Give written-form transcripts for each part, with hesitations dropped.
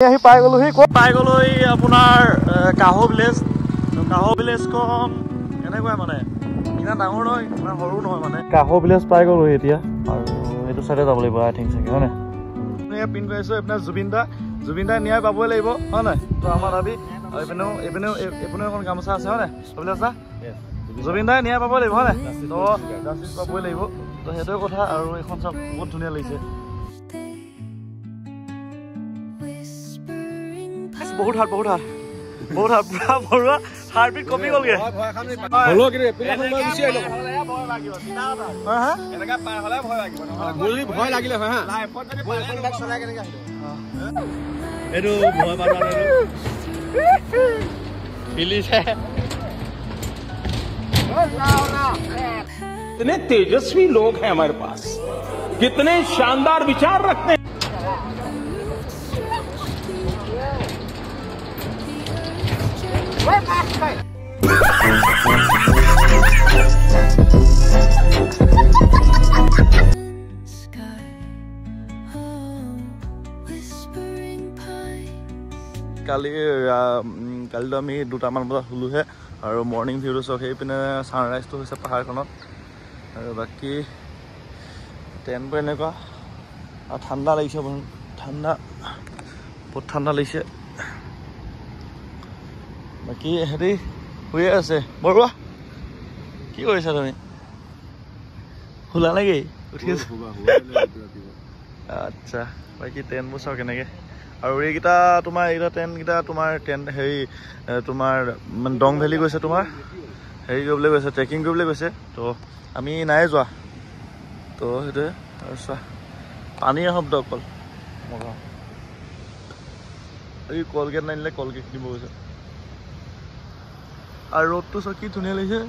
আহি পাই গ'লোহি ক'ত পাই গ'লো এই আপোনাৰ কাহো ভিলেজখন এনেকুৱাই মানে ইমান ডাঙৰ নহয় ইমান সৰু নহয় মানে কাহো ভিলেজ পাই গ'লোহি এতিয়া আৰু এইটো চাইডে যাব লাগিব আই থিংক চাগে হয় নাই পিন কৰিছোঁ আপোনাৰ জুবিন দাই ন্যায় পাবই লাগিব হয় নাই তো আমাৰ দাবী এইপিনেও এখন গামোচা আছে হয় নাই অভিলাষা জুবিন দাই ন্যায় পাবই লাগিব হয় নাই তো জাষ্টিচ পাবই লাগিব তো সেইটোৱে কথা আৰু এইখন চব বহুত ধুনীয়া লাগিছে বহুত হাত পুৰা ভৰুৱা হাৰ্টবিট কপি গ'লগে হলো কি পিলাখন লৈ গুচি আহিলো হা এনেকা পাৰ হলে ভয় লাগিব নহলে ভয় লাগিলে হয় হা লাইফত যদি পাৰখন বাইক চলাই কেনেকে আহিলো এটো ভয় পাবা এটো পিলিছে कितने तेजस्वी लोग हैं हमारे पास कितने शानदार विचार रखते हैं কালিতো আমি 2টামান বজাত শুলোহে আৰু মৰ্নিং ভিউটো চাওক সেইপিনে ছানৰাইজটো হৈছে পাহাৰখনত আৰু বাকী টেনটো এনেকুৱা আৰু ঠাণ্ডা লাগিছে বহুত ঠাণ্ডা লাগিছে বাকী হেৰি শুয়ে আছে বৰুৱা কি কৰিছা তুমি শুলা নেকি উঠি আচ্ছা বাকী টেনবোৰ চাওক কেনেকৈ আৰু এইকেইটা তোমাৰ এইকেইটা টেণ্টকেইটা তোমাৰ টেণ্ট হেৰি তোমাৰ ডং ভেলী গৈছে তোমাৰ হেৰি কৰিবলৈ গৈছে ট্ৰেকিং কৰিবলৈ গৈছে তো আমি নাই যোৱা তো সেইটোৱে আৰু চোৱা পানীৰ শব্দ অকল মজা এই কলগেট নানিলে কলগেট কিনিব গৈছে আৰু ৰ'দটো চোৱা কি ধুনীয়া লাগিছে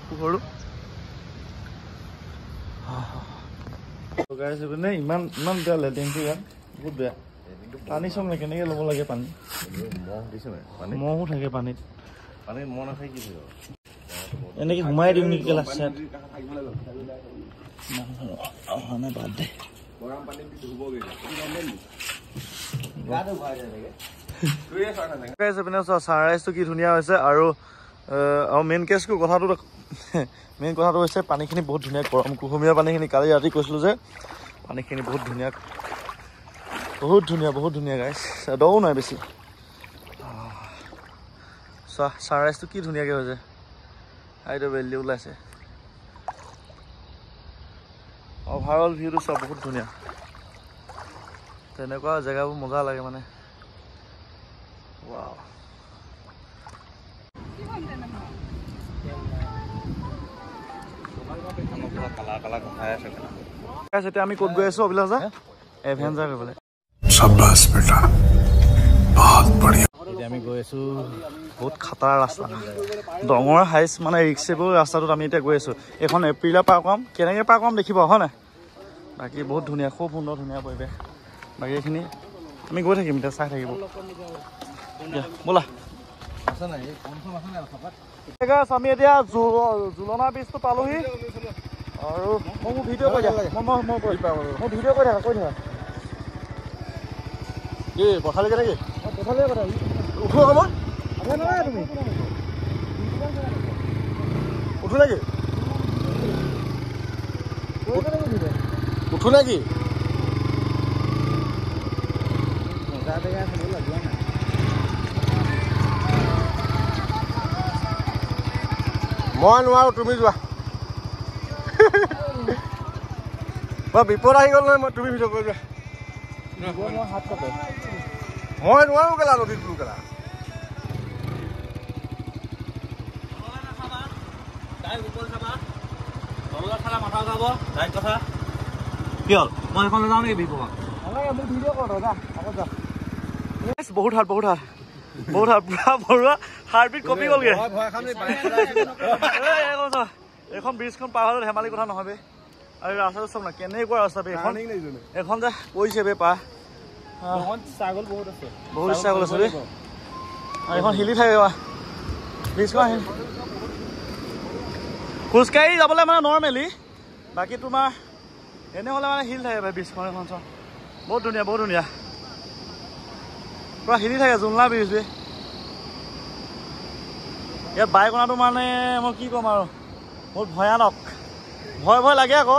পোহৰটো ইমান বেয়া লেটিংটো ইয়াত বহুত বেয়া পানী চম নাই কেনেকৈ ল'ব লাগে পানী মহো থাকে পানীত মহ নাথাকে কি এনেকৈ সোমাই দিওঁ নেকি লাষ্টত বাদ দে ছানৰাইজটো কি ধুনীয়া হৈছে আৰু মেইন কথাটো হৈছে পানীখিনি বহুত ধুনীয়া গৰম কুহুমীয়া পানীখিনি কালি ৰাতি কৈছিলোঁ যে পানীখিনি বহুত ধুনীয়া গাইছ দও নাই বেছি চোৱা ছানৰাইজটো কি ধুনীয়াকৈ হৈছে আইটো বেলি ওলাইছে অভাৰঅল ভিউটো চব বহুত ধুনীয়া তেনেকুৱা জেগাবোৰ মজা লাগে মানে ৱাও এতিয়া আমি ক'ত গৈ আছো অভিলাষ দা এডভেঞ্চাৰ কৰিবলৈ शाबाश बेटा बहुत बढ़िया এতিয়া আমি গৈ আছো বহুত খাটাৰ ৰাস্তা ডঙৰ হাইচ মানে ৰিক্সেবল ৰাস্তাটোত আমি এতিয়া গৈ আছো এখন এপ্ৰিলত পাৰ কৰাম কেনেকৈ পাৰ কৰাম দেখিব হয় নাই বাকী বহুত ধুনীয়া খুব সুন্দৰ ধুনীয়া পৰিৱেশ বাকী এইখিনি আমি গৈ থাকিম এতিয়া চাই থাকিব ব'লা আমি এতিয়া জুলনা ব্ৰিজটো পালোহি আৰু মই মোৰ ভিডিঅ' কৰি মই ভিডিঅ' কৰি থাকা কি পঠালি কেনেকৈ পঠালে কথা উঠো সময় নহয় তুমি উঠো নেকি উঠো নেকি মই নোৱাৰো তুমি যোৱা বিপদ আহি গ'ল নহয় মই তুমি ভিডিঅ' কৰি যোৱা মই নোৱাৰো কেলা নদীত কেলা কি হ'ল মই এখন যাওঁ নেকি বহুত হাত পুৰা ভৰুৱা হাৰ্টবিট কপি গ'লগে এইখন ব্ৰিজখন পাৰ হ'লে ধেমালি কথা নহয় বে আৰু ৰাস্তাটো চব না কেনেকুৱা ৰাস্তা বে এখন যে কৈছে বে পা বহুত ছাগল আছে বে আৰু এখন হিলি থাকে ব্ৰিজখন খোজকাঢ়ি যাবলৈ মানে নৰ্মেলি বাকী তোমাৰ এনেহ'লে মানে হিল থাকে ব্ৰিজখন এখন চোৱা বহুত ধুনীয়া পুৰা হিলি থাকে জোলনা ব্ৰিজ ইয়াত বাইক অনাটো মানে মই কি ক'ম আৰু বহুত ভয়ানক ভয় লাগে আকৌ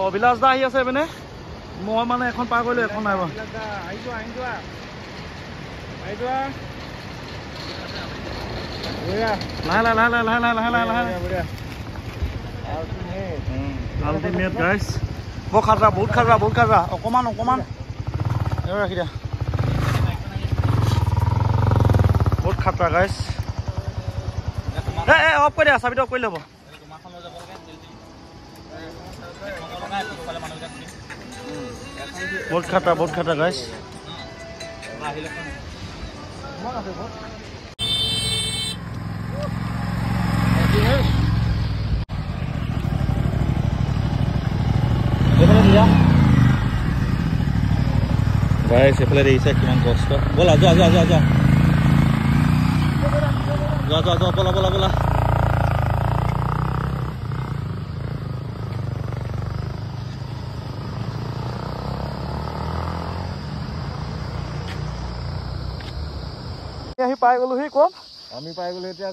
অভিলাষ দা আহি আছে এইপিনে মই মানে এখন পাৰ কৰিলো এখন নাই বাৰু আল্টিমেট গাইজ বৰ খাতৰা বহুত খাতৰা অকমান ৰাখি দিয়া বহুত খাতৰা গাইজ অফ কৰি দিয়া চাবিটো অফ কৰি ল'ব বহুত খাতৰা গাইজ গাইজ এইফালে দেখিছে কিমান কষ্ট ব'লা যোৱা ব'লা আহি পাই গ'লোহি ক'ত আমি পাই গ'লো এতিয়া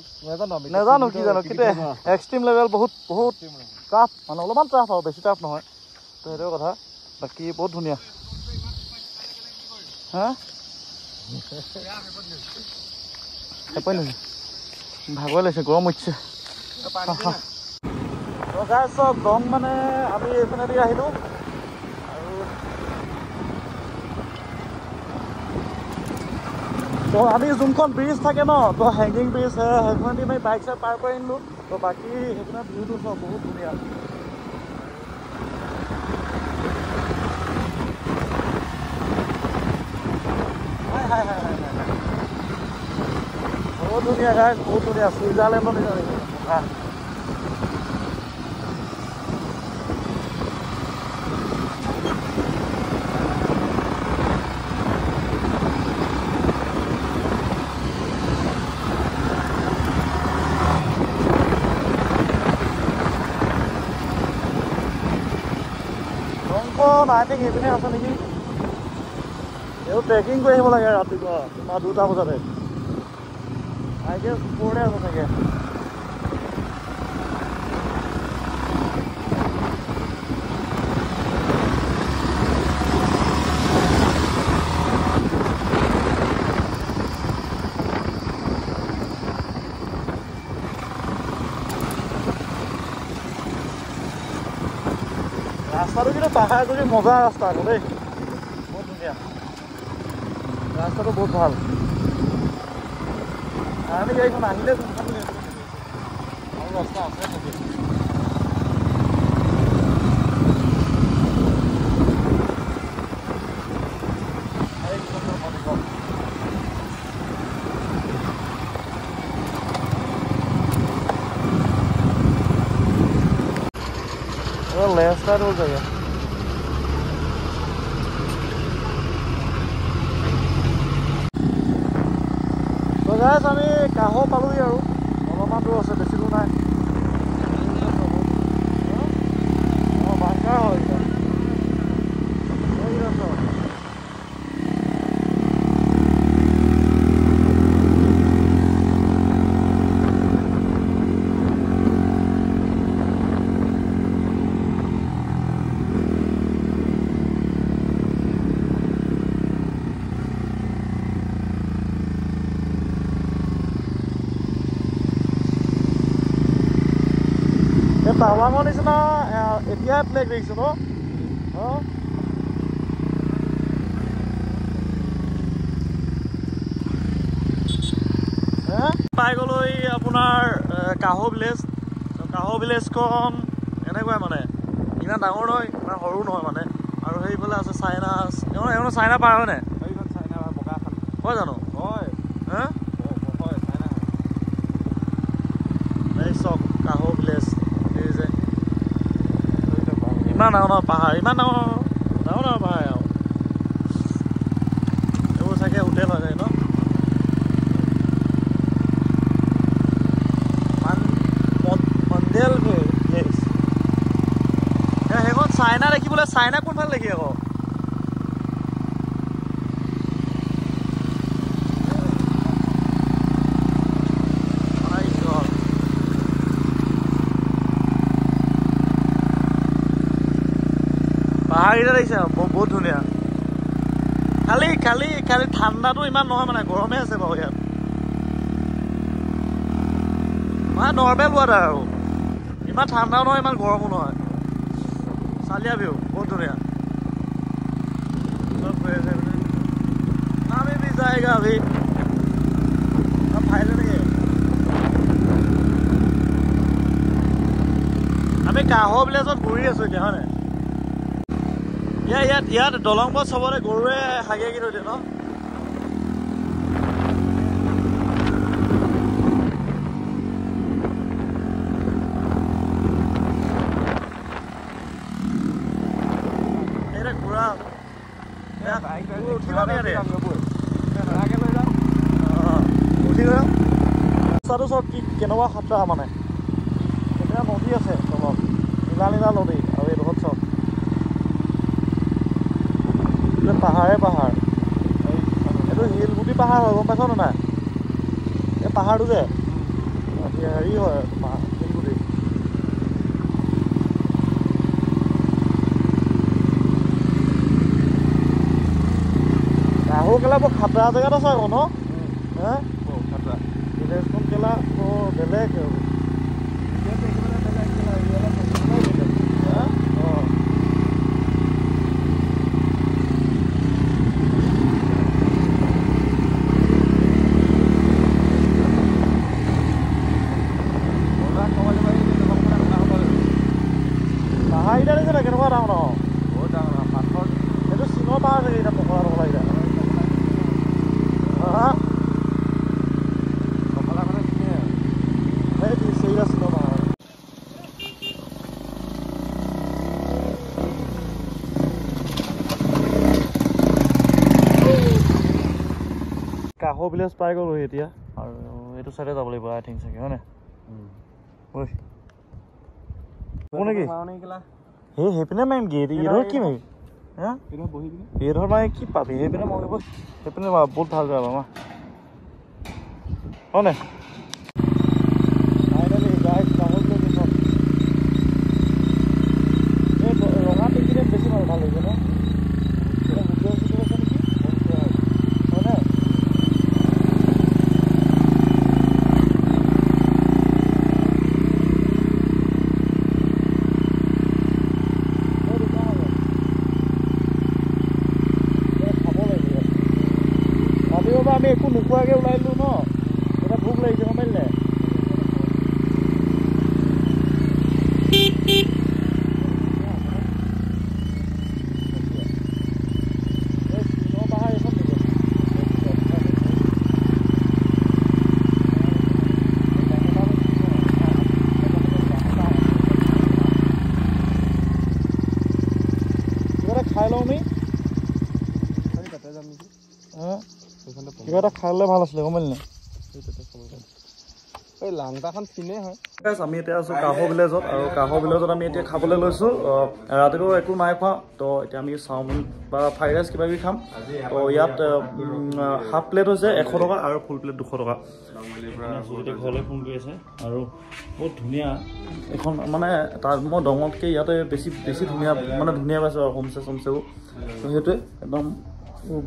নাজানো কি জানো কিন্তু এক্সট্ৰিম লেভেল বহুত টাফ মানে অলপমান টাফ আৰু বেছি টাফ নহয় তো সেইটোৱে কথা বাকী বহুত ধুনীয়া হা ভাগৰ লাগিছে গৰম উঠিছে চব দং মানে আমি এইপিনেদি আহিলোঁ তো আমি যোনখন ব্ৰিজ থাকে ন তো হেংগিং ব্ৰিজ সেইখনেদি আমি বাইক চাইক পাৰ কৰি আনিলোঁ তো বাকী সেইপিনে ভিউটো চব বহুত ধুনীয়া বহুত ধুনীয়া গাইজ বহুত ধুনীয়া ছুইজাৰলেণ্ডৰ নিচিনা I think এইপিনে আছে নেকি এইটো ট্ৰেকিং কৰি আহিব লাগে ৰাতিপুৱা তোমাৰ 2টা বজাতে I guess 4 আছে চাগে ৰাস্তাটো কিন্তু পাহাৰ যদি মজা ৰাস্তা আকৌ দেই বহুত ধুনীয়া ৰাস্তাটো বহুত ভাল আমি গাড়ীখন আহিলে কোনখন আৰু ৰাস্তা আছে নেকি left side हो जाएगा तो गाइस আমি কাহো পালোই আৰু অলপমান দূৰ আছে বেছি দূৰ নাই বাংকাৰ হয় টাৱাঙৰ নিচিনা এতিয়া প্লেগ দেখিছো ন পাই গ'লো আপোনাৰ কাহো ভিলেজখন এনেকুৱাই মানে ইমান ডাঙৰ নহয় ইমান সৰু নহয় মানে আৰু সেইফালে আছে চাইনা চাইনা পাৰ হয়নে হয় জানো হয় এই চব কাহো ভিলেজ ইমান ডাঙৰ পাহাৰ ইমান ডাঙৰ পাহাৰ আৰু এইবোৰ চাগে ভাইৰেল হৈ যায় ন মন্ডেল ভিলেজ সেইখন চাইনা দেখিবলৈ চাইনা কোনফালে দেখি আকৌ পাহাৰকেইটা দেখিছে বহুত ধুনীয়া খালি খালি খালি ঠাণ্ডাটো ইমান নহয় মানে গৰমে আছে বাৰু ইয়াত মানে নৰ্মেল ৱাটাৰ আৰু ইমান ঠাণ্ডাও নহয় ইমান গৰমো নহয় চালিয়া ভিউ বহুত ধুনীয়া আমি भी जाएगा अभी अब फाइल नहीं আমি কাহো ভিলেজত ঘূৰি আছো এতিয়া হয় নাই ইয়াত দলংপথ চবৰে গৰুৱে হাগে কি থৈ দিয়ে ন ঘোঁৰা ৰাস্তাটো চব কি কেনেকুৱা সাতটা মানে এতিয়া নদী আছে তলত নীলা নীলা নদী আৰু এইডোখৰত চব পাহাৰে পাহাৰ এইটো শিলগুটি পাহাৰ হয় গম পাইছ নাই এই পাহাৰটো যে হেৰি হয় শিলগুটি কাহো কেলা বৰ খাতৰা জেগাত আছে আকৌ ন খাতৰা ভিলেজখন কেলা বেলেগ কেনেকুৱা ডাঙৰ ডাঙৰ বহুত ডাঙৰ পাথৰ এইটো চিঙৰ পাহাৰ থাকে এতিয়া পকৰা টকলা এতিয়া টকলা মানে সেইটো চিঙা চিঙৰ পাহাৰ কাহো ভিলেজ পাই গ'লো এতিয়া আৰু এইটো চাইডে যাব লাগিব আই থিংক চাগে হয় নাই নেকি সেইপিনে মাৰিম কি এইডোখৰ কি মাৰিম এইডোখৰ মাৰি কি পাবি সেইপিনে মাৰিব সেইপিনে বহুত ভাল যাব আমাৰ হয় নাই ৰঙা পিংকিনে বেছি ভাল হৈছে ন আমি একো নোখোৱাকে ওলাই দিলো ন এটা ভোক লাগিছে গম পাইলে কিবা এটা খাই লওঁ আমি কিবা এটা খালে ভাল আছিলে গম পালি নাই এই লাংটাখন চিনে হয় আমি এতিয়া আছো কাহো ভিলেজত আৰু কাহো ভিলেজত আমি এতিয়া খাবলৈ লৈছো ৰাতিপুৱা একো নাই খোৱা তো এতিয়া আমি চাওমিন বা ফ্ৰাইড ৰাইচ কিবা কিবি খাম তো ইয়াত হাফ প্লেট হৈছে 100 টকা আৰু ফুল প্লেট 200 টকা ঘৰলৈ ফোন কৰি আছে আৰু বহুত ধুনীয়া এখন মানে তাৰ মই দঙতকৈ ইয়াতে বেছি ধুনীয়া মানে ধুনীয়া পাইছোঁ আৰু হোমষ্টে চমষ্টেবোৰ তো সেইটোৱে একদম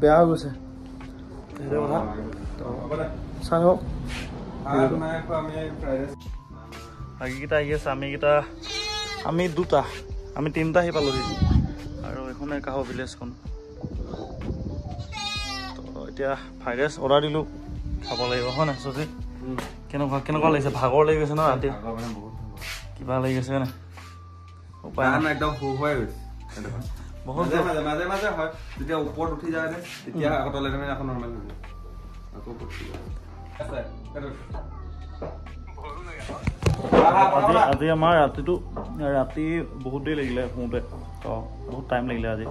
বেয়া হৈ গৈছে সেইটো কথা চাই হওক বাকীকেইটা আহি আছে আমি দুটা আমি তিনিটা আহি পালোহি আৰু এইখনে কাহো ভিলেজখন তো এতিয়া ফ্ৰাইড ৰাইচ অৰ্ডাৰ দিলোঁ খাব লাগিব হয় নাই চজি কেনেকুৱা লাগিছে ভাগৰ লাগি গৈছে ন ৰাতি কিবা লাগি গৈছে নাই উপায় একদম বহুত মাজে মাজে হয় যেতিয়া ওপৰত উঠি যায় তেতিয়া আগতলে আকৌ নৰ্মেল হৈ যায় আকৌ আজি আমাৰ ৰাতি বহুত দেৰি লাগিলে শুওঁতে তো বহুত টাইম লাগিলে আজি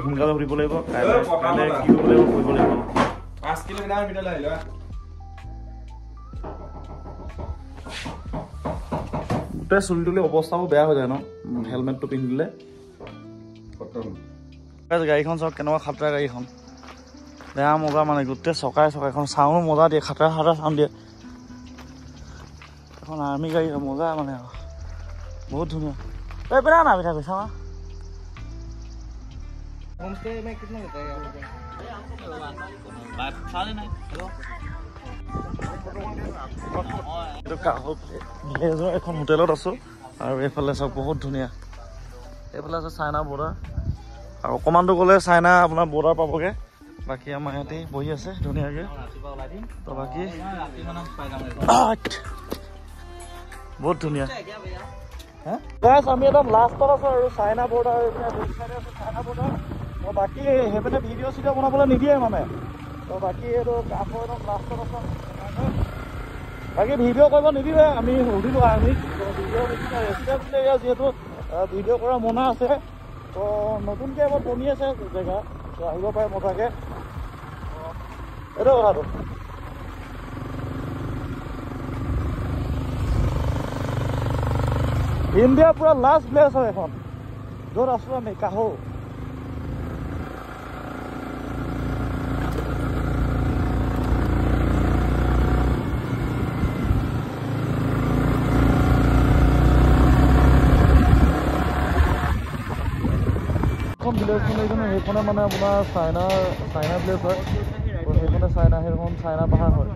সোনকালে উঠিব লাগিব কাইলৈ কি কৰিব লাগিব কৰিব লাগিব 5 কিলোমিটাৰ ভিতৰলৈ আহিলো গোটেই চুলি তুলি অৱস্থাও বেয়া হৈ যায় ন হেলমেটটো পিন্ধিলে গাড়ীখন চাওক কেনেকুৱা খাতৰা গাড়ীখন বেয়া মজা মানে গোটেই চকাইখন চাউনো মজা দিয়ে খাতৰা চাউণ্ড দিয়ে এখন আৰ্মি গাড়ী মজা মানে বহুত ধুনীয়া এই পেৰা না পিঠা কৈছা এখন হোটেলত আছো আৰু এইফালে চাওক বহুত ধুনীয়া এইফালে আছে চাইনা বৰ্ডাৰ আৰু অকণমানটো গ'লে চাইনা আপোনাৰ বৰ্ডাৰ পাবগৈ বাকী আমাৰ ইয়াতে বহি আছে ধুনীয়াকৈ তো বাকী বহুত ধুনীয়া আমি একদম লাষ্টত আছো আৰু চাইনা বৰ্ডাৰ চাইনা বৰ্ডাৰ তো বাকী সেইপিনে ভিডিঅ' চিডিঅ' বনাবলৈ নিদিয়ে মানে তো বাকী এইটো কাষৰ একদম লাষ্টত আছো বাকী ভিডিঅ' কৰিব নিদিলে আমি সুধিলোঁ আমি ভিডিঅ' ৰেচিডেঞ্চ যিহেতু ভিডিঅ' কৰা মনা আছে তো নতুনকৈ এবাৰ বনি আছে জেগা তো আহিব পাৰে মজাকৈ এইটো কথাটো ইণ্ডিয়াৰ পুৰা লাষ্ট প্লেচ হয় এখন য'ত আছোঁ আমি কাহো ভিলেজখন সেইখনে মানে আপোনাৰ চাইনা ভিলেজ হয় সেইখনে সেইখন চাইনা পাহাৰ হয়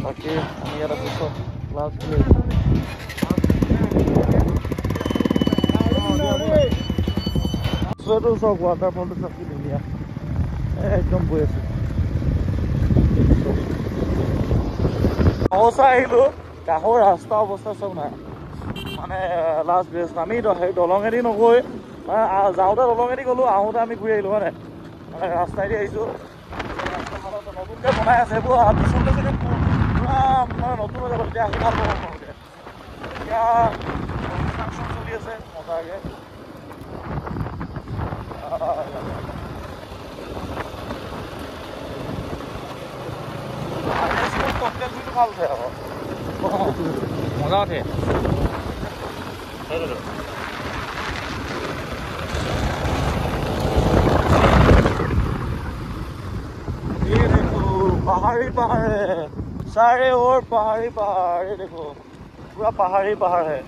বাকী আমি ইয়াত আছোঁ লাষ্ট ভিলেজ চব ৱাটাৰফলটো চব কি ধুনীয়া একদম গৈ আছো সঁচা আহিলোঁ কাষৰ ৰাস্তা অৱস্থা চব নাই মানে লাষ্ট ভিলেজ আমি সেই দলঙেদি নগৈ যাওঁতে দলঙেদি গ'লোঁ আহোঁতে আমি ঘূৰি আহিলোঁ হয় নাই মানে ৰাস্তাইদি আহিছোঁ নতুনকৈ বনাই আছে এইবোৰ পিছলৈ যদি পুৰা মানে নতুন হৈ যাব তেতিয়া আহি ভাল পাব এতিয়া কনষ্ট্ৰাকশ্যন চলি আছে মজাকৈ ভাল উঠে আকৌ মজা উঠে সেইটোতো पहाड़ी पहाड़ है सारे और पहाड़ी पहाड़ ये देखो पूरा पहाड़ी पहाड़ है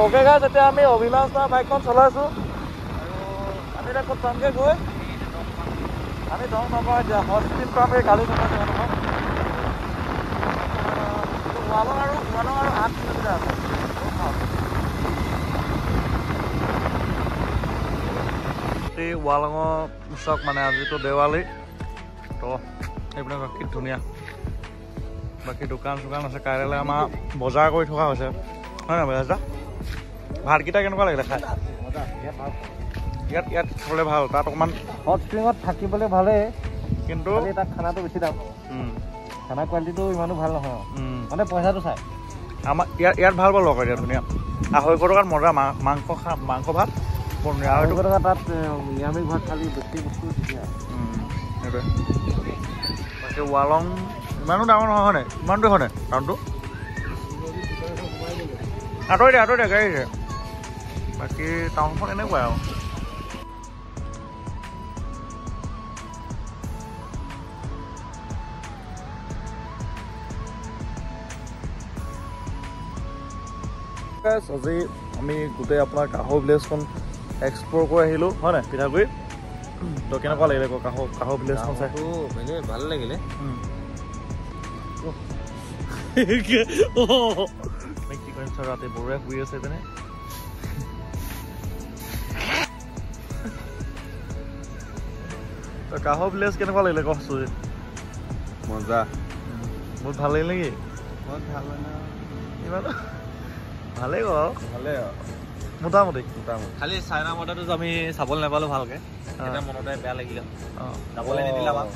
ओके गाइस এতিয়া আমি অভিলাষ দা বাইকখন চলাইছো আৰু আমি এটা ক'ত পামগে গৈ আমি দং নাপাওঁ এতিয়া হস্পিটেল পাম এই কালি চলাইছো ৱালং আৰু 8 কিলোমিটাৰ আছে এই ৱালঙৰ চক মানে আজিতো দেৱালী তো এইবিলাক কি ধুনীয়া বাকী দোকান চোকান আছে কাইলৈ আমাৰ বজাৰ কৰি থকা হৈছে হয় নাই বজাৰ ভাতকেইটা কেনেকুৱা লাগিলে খাই ইয়াত খাবলৈ ভাল তাত অকণমান হট স্প্ৰিঙত থাকিবলৈ ভালেই কিন্তু তাত খানাটো বেছি দাম খানা কোৱালিটিটো ইমানো ভাল নহয় মানে পইচাটো চাই আমাৰ ইয়াত ভাল পালোঁ আকৌ এতিয়া ধুনীয়া 250 টকাত মজা মাংস ভাত 250 টকা তাত নিৰামিষ ভাত খালি বেছি বস্তু ধুনীয়া সেইটোৱে বাকী ৱালং ইমানো ডাঙৰ নহয় হয়নে ইমানটো হয়নে টাউনটো আঁতৰি দে গাড়ী বাকী টাউনখন এনেকুৱাই আৰু আজি আমি গোটেই আপোনাৰ কাহো ভিলেজখন এক্সপ্ল'ৰ কৰি আহিলোঁ হয় নাই পিঠাগুৰি তো কেনেকুৱা লাগিলে কাহো ভিলেজখন চাই ভাল লাগিলে কি কৰিম ছাৰ ৰাতি বৰুৱাই শুই আছে তেনে তো কাহো ভিলেজ কেনেকুৱা লাগিলে কচোন মজা বহুত ভাল লাগিল নেকি বহুত ভাল ইমান ভালেই ভালেই মোটামুটি খালি চাইনা বৰ্ডাৰটো আমি চাবলৈ নাপালোঁ ভালকৈ মনতে বেয়া লাগিলে যাবলৈ নিদিলে আমাক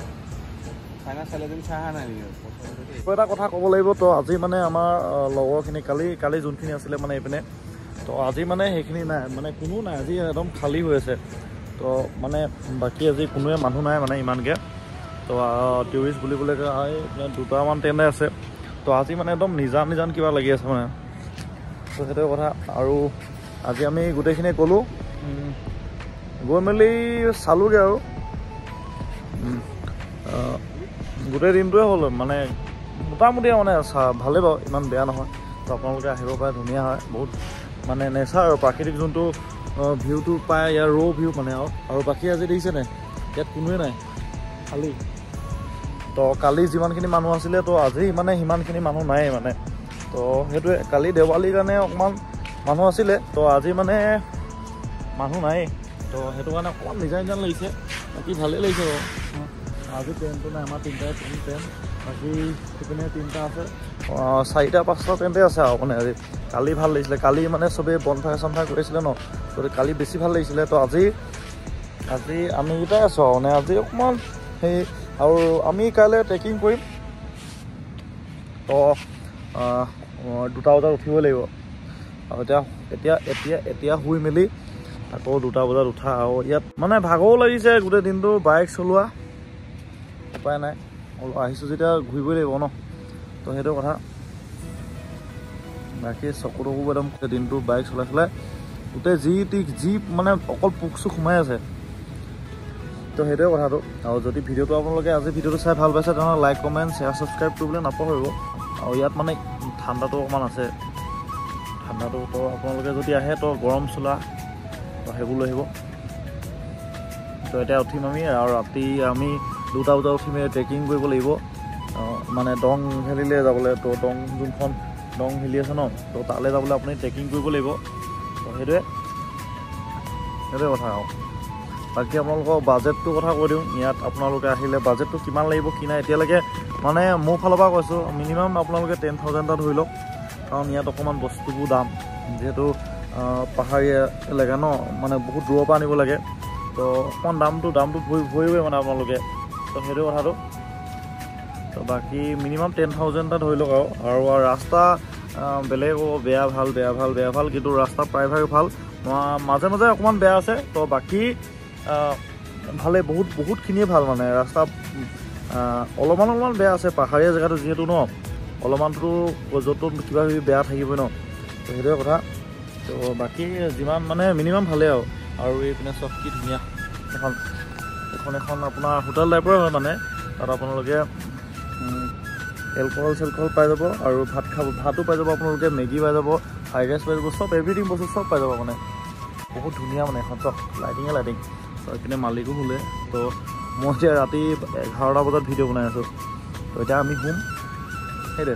চাইনা চাইলেদিন চাহা নাই এটা কথা ক'ব লাগিব তো আজি মানে আমাৰ লগৰখিনি কালি যোনখিনি আছিলে মানে এইপিনে তো আজি মানে সেইখিনি নাই মানে কোনো নাই আজি একদম খালী হৈ আছে তো মানে বাকী আজি কোনোৱে মানুহ নাই মানে ইমানকৈ তো টুৰিষ্ট বুলিবলৈ দুটামান টেণ্টে আছে তো আজি মানে একদম নিজান কিবা লাগি আছে মানে তো সেইটোৱে কথা আৰু আজি আমি গোটেইখিনি গ'লোঁ গৈ মেলি চালোঁগৈ আৰু গোটেই দিনটোৱে হ'ল মানে মোটামুটি মানে ভালেই বাৰু ইমান বেয়া নহয় তো আপোনালোকে আহিব পাৰে ধুনীয়া হয় বহুত মানে নেচাৰ আৰু প্ৰাকৃতিক যোনটো ভিউটো পায় ইয়াৰ ভিউ মানে আৰু বাকী আজি দেখিছেনে ইয়াত কোনোৱে নাই খালী তো কালি যিমানখিনি মানুহ আছিলে তো আজি মানে সিমানখিনি মানুহ নাই মানে তো সেইটোৱে কালি দেৱালীৰ কাৰণে অকণমান মানুহ আছিলে তো আজি মানে মানুহ নাই তো সেইটো কাৰণে অকণমান নিজান লাগিছে বাকী ভালেই লাগিছে বাৰু আজি ট্ৰেইনটো নাই আমাৰ তিনিটাই ট্ৰেইন বাকী সেইপিনে তিনিটা আছে 4-5টা ট্ৰেইনতে আছে আৰু মানে আজি কালি ভাল লাগিছিলে কালি মানে চবেই বনফায়াৰ চনফায়াৰ কৰিছিলে ন তো কালি বেছি ভাল লাগিছিলে তো আজি আমি কেইটাই আছোঁ আৰু মানে আজি অকণমান সেই আৰু আমি কাইলৈ ট্ৰেকিং কৰিম তো 2টা বজাত উঠিব লাগিব আৰু এতিয়া শুই মেলি আকৌ 2টা বজাত উঠা আৰু ইয়াত মানে ভাগৰো লাগিছে গোটেই দিনটো বাইক চলোৱা উপায় নাই আহিছোঁ যেতিয়া ঘূৰিবই লাগিব ন তো সেইটো কথা বাকী চকুটো একদম দিনটো বাইক চলাই গোটেই যি মানে অকল পোক চোক সোমাই আছে তো সেইটোৱে কথাটো আৰু যদি ভিডিঅ'টো আপোনালোকে আজি ভিডিঅ'টো চাই ভাল পাইছে তেনেহ'লে লাইক কমেণ্ট শ্বেয়াৰ ছাবস্ক্ৰাইব কৰিবলৈ নাপাহৰিব আৰু ইয়াত মানে ঠাণ্ডাটো অকণমান আছে ঠাণ্ডাটো তো আপোনালোকে যদি আহে তো গৰম চোলা তো সেইবোৰ লৈ আহিব তো এতিয়া উঠিম আমি আৰু ৰাতি আমি 2টা বজাত উঠিম ট্ৰেকিং কৰিব লাগিব মানে দং ভেলীলৈ যাবলৈ তো যোনখন দং ভেলী আছে ন তো তালৈ যাবলৈ আপুনি ট্ৰেকিং কৰিব লাগিব তো সেইটোৱে কথা আৰু বাকী আপোনালোকৰ বাজেটটোৰ কথা কৈ দিওঁ ইয়াত আপোনালোকে আহিলে বাজেটটো কিমান লাগিব কি নাই এতিয়ালৈকে মানে মোৰ ফালৰ পৰা কৈছোঁ মিনিমাম আপোনালোকে 10,000 এটা ধৰি লওক কাৰণ ইয়াত অকণমান বস্তুবোৰ দাম যিহেতু পাহাৰীয়া এলেকা ন মানে বহুত দূৰৰ পৰা আনিব লাগে তো অকণমান দামটো ভৰিবই মানে আপোনালোকে তো সেইটো কথাটো তো বাকী মিনিমাম 10,000 এটা ধৰি লওক আৰু ৰাস্তা বেলেগ বেয়া ভাল কিন্তু ৰাস্তা প্ৰায়ভাগ ভাল মাজে অকণমান বেয়া আছে তো বাকী ভালে বহুতখিনিয়ে ভাল মানে ৰাস্তা অলপমান বেয়া আছে পাহাৰীয়া জেগাটো যিহেতু ন অলপমানটো য'ত কিবা কিবি বেয়া থাকিবই ন তো সেইটোৱে কথা তো বাকী যিমান মানে মিনিমাম ভালেই আৰু এইপিনে চব কি ধুনীয়া এখন আপোনাৰ হোটেল টাইপৰে হয় মানে তাত আপোনালোকে এলকহল চেলকহল পাই যাব আৰু ভাতো পাই যাব আপোনালোকে মেগী পাই যাব ফ্ৰাইড ৰাইচ পাই যাব চব এভৰিথিং বস্তু চব পাই যাব মানে বহুত ধুনীয়া মানে এখন চব লাইটিং তো এইপিনে মালিকো শুলে তো মই এতিয়া ৰাতি 11টা বজাত ভিডিঅ' বনাই আছোঁ তো এতিয়া আমি শুম সেইদে